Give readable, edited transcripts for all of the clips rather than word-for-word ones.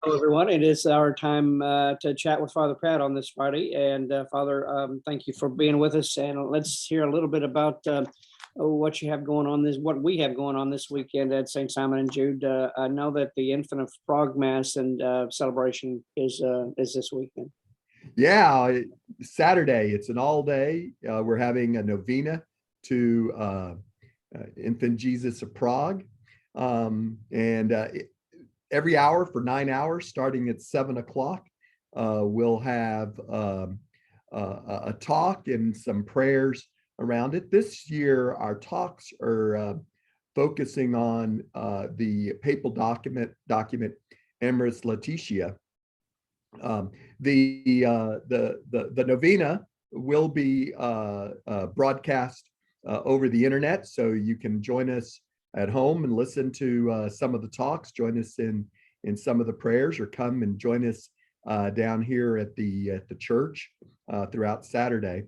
Hello, everyone. It is our time to chat with Father Pat on this Friday. And Father, thank you for being with us. And let's hear a little bit about what you have going on what we have going on this weekend at St. Simon and Jude. I know that the Infant of Prague Mass and celebration is this weekend. Yeah, Saturday, it's an all day. We're having a novena to Infant Jesus of Prague. And every hour for 9 hours, starting at 7 o'clock, we'll have a talk and some prayers around it. This year, our talks are focusing on the papal document Amoris Laetitia. The novena will be broadcast over the internet, so you can join us at home and listen to some of the talks, join us in some of the prayers, or come and join us down here at the church throughout Saturday.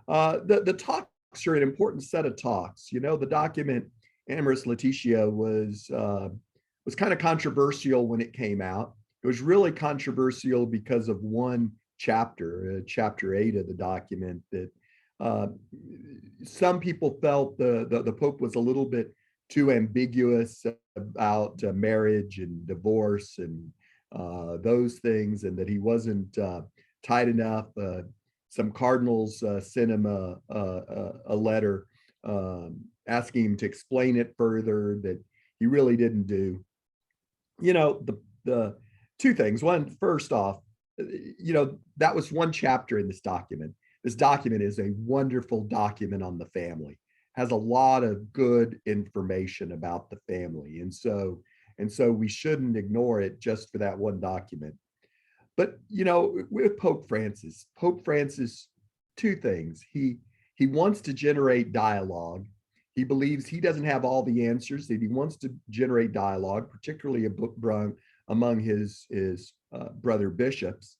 The talks are an important set of talks. You know, the document Amoris Laetitia was kind of controversial when it came out. It was really controversial because of one chapter, chapter 8 of the document, that some people felt the Pope was a little bit too ambiguous about marriage and divorce and those things, and that he wasn't tight enough. Some cardinals sent him a letter asking him to explain it further, that he really didn't do. You know, the two things. One, first off, that was one chapter in this document. This document is a wonderful document on the family, has a lot of good information about the family. And so we shouldn't ignore it just for that one document. But, with Pope Francis, two things. He wants to generate dialogue. He believes he doesn't have all the answers, that he wants to generate dialogue, particularly among his brother bishops.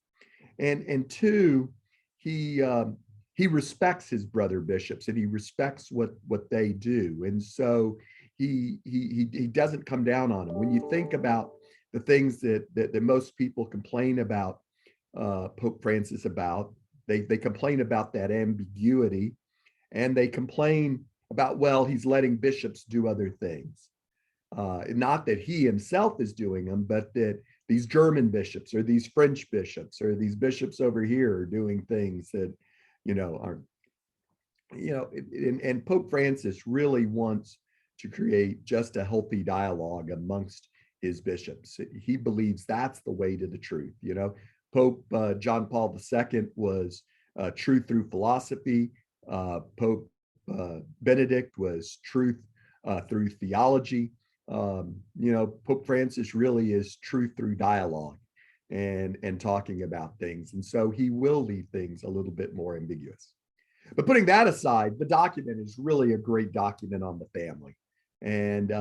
And two, he respects his brother bishops, and he respects what they do. And so he doesn't come down on them. When you think about the things that most people complain about Pope Francis about, they complain about that ambiguity, and they complain about, well, he's letting bishops do other things. Not that he himself is doing them, but that these German bishops or these French bishops or these bishops over here are doing things that, are, and Pope Francis really wants to create just a healthy dialogue amongst his bishops. He believes that's the way to the truth. Pope John Paul II was truth through philosophy. Pope Benedict was truth through theology. Pope Francis really is truth through dialogue and talking about things. And so he will leave things a little bit more ambiguous. But putting that aside, the document is really a great document on the family. And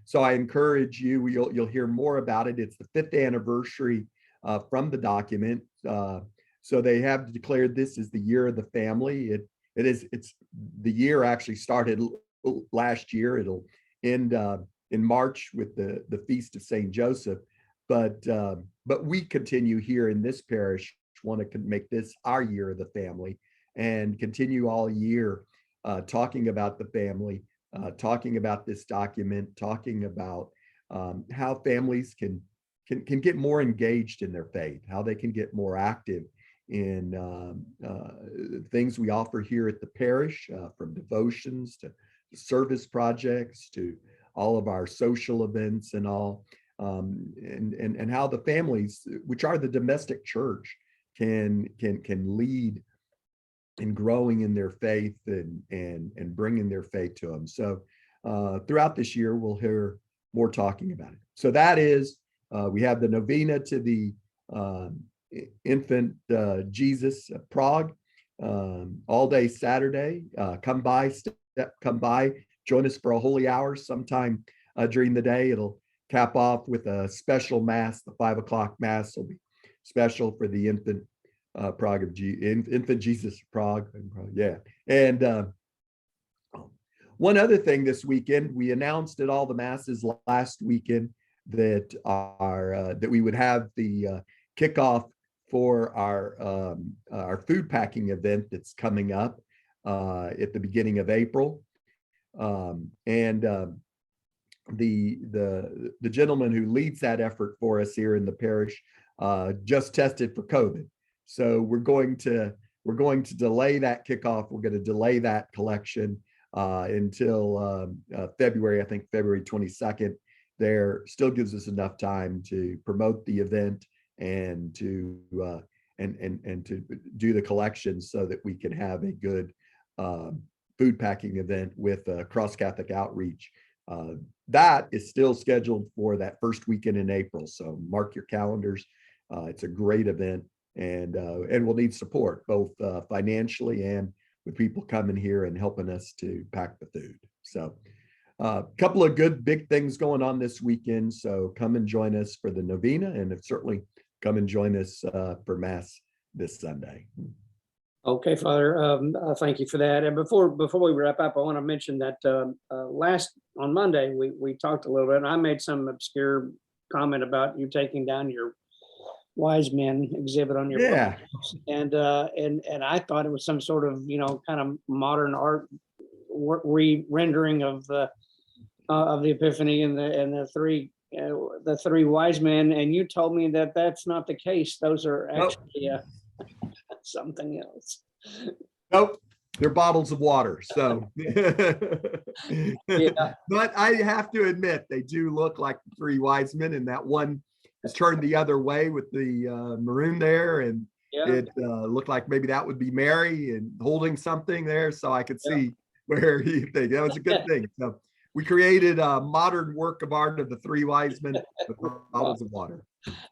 so I encourage you, you'll hear more about it. It's the 5th anniversary from the document. So they have declared this is the year of the family. It's the year actually started last year. It'll end in March with the feast of Saint Joseph, but we continue here in this parish, want to make this our year of the family, and continue all year talking about the family, talking about this document, talking about how families can get more engaged in their faith, how they can get more active in things we offer here at the parish, from devotions to service projects to all of our social events and all, and how the families, which are the domestic church, can lead in growing in their faith and bringing their faith to them. So throughout this year, we'll hear more talking about it. So that is, we have the novena to the Infant Jesus of Prague, all day Saturday. Come by, join us for a holy hour sometime during the day. It'll cap off with a special mass. The 5 o'clock mass will be special for the Infant Infant Jesus of Prague. Yeah. And one other thing this weekend, we announced at all the masses last weekend that we would have the kickoff for our food packing event that's coming up at the beginning of April. The gentleman who leads that effort for us here in the parish just tested for COVID. So we're going to delay that kickoff. We're going to delay that collection until February, I think February 22nd. There still gives us enough time to promote the event and to do the collection so that we can have a good food packing event with cross Catholic outreach. That is still scheduled for that first weekend in April. So mark your calendars. It's a great event, and we'll need support both financially and with people coming here and helping us to pack the food. So a couple of good big things going on this weekend. So come and join us for the novena, and certainly come and join us for Mass this Sunday. Okay, Father, thank you for that. And before we wrap up, I want to mention that on Monday, we talked a little bit, and I made some obscure comment about you taking down your wise men exhibit on your bookshelves. And I thought it was some sort of, kind of modern art re-rendering of the Epiphany and the three wise men, and you told me that that's not the case. Those are actually something else. Nope, they're bottles of water. So, but I have to admit, they do look like the three wise men, and that one is turned the other way with the maroon there, and it looked like maybe that would be Mary and holding something there. So I could see where you think that was a good thing. So we created a modern work of art of the three wise men with bottles of water.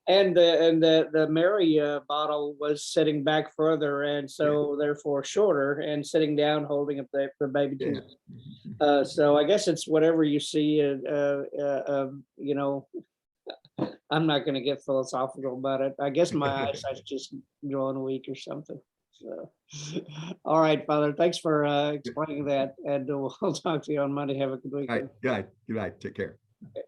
And the Mary bottle was sitting back further, and so therefore shorter, and sitting down holding up the baby Jesus. So I guess it's whatever you see. I'm not going to get philosophical about it. I guess my eyesight's just growing weak or something. So, all right, Father, thanks for explaining that, and we'll talk to you on Monday. Have a good weekend. All right, good night. Take care. Okay.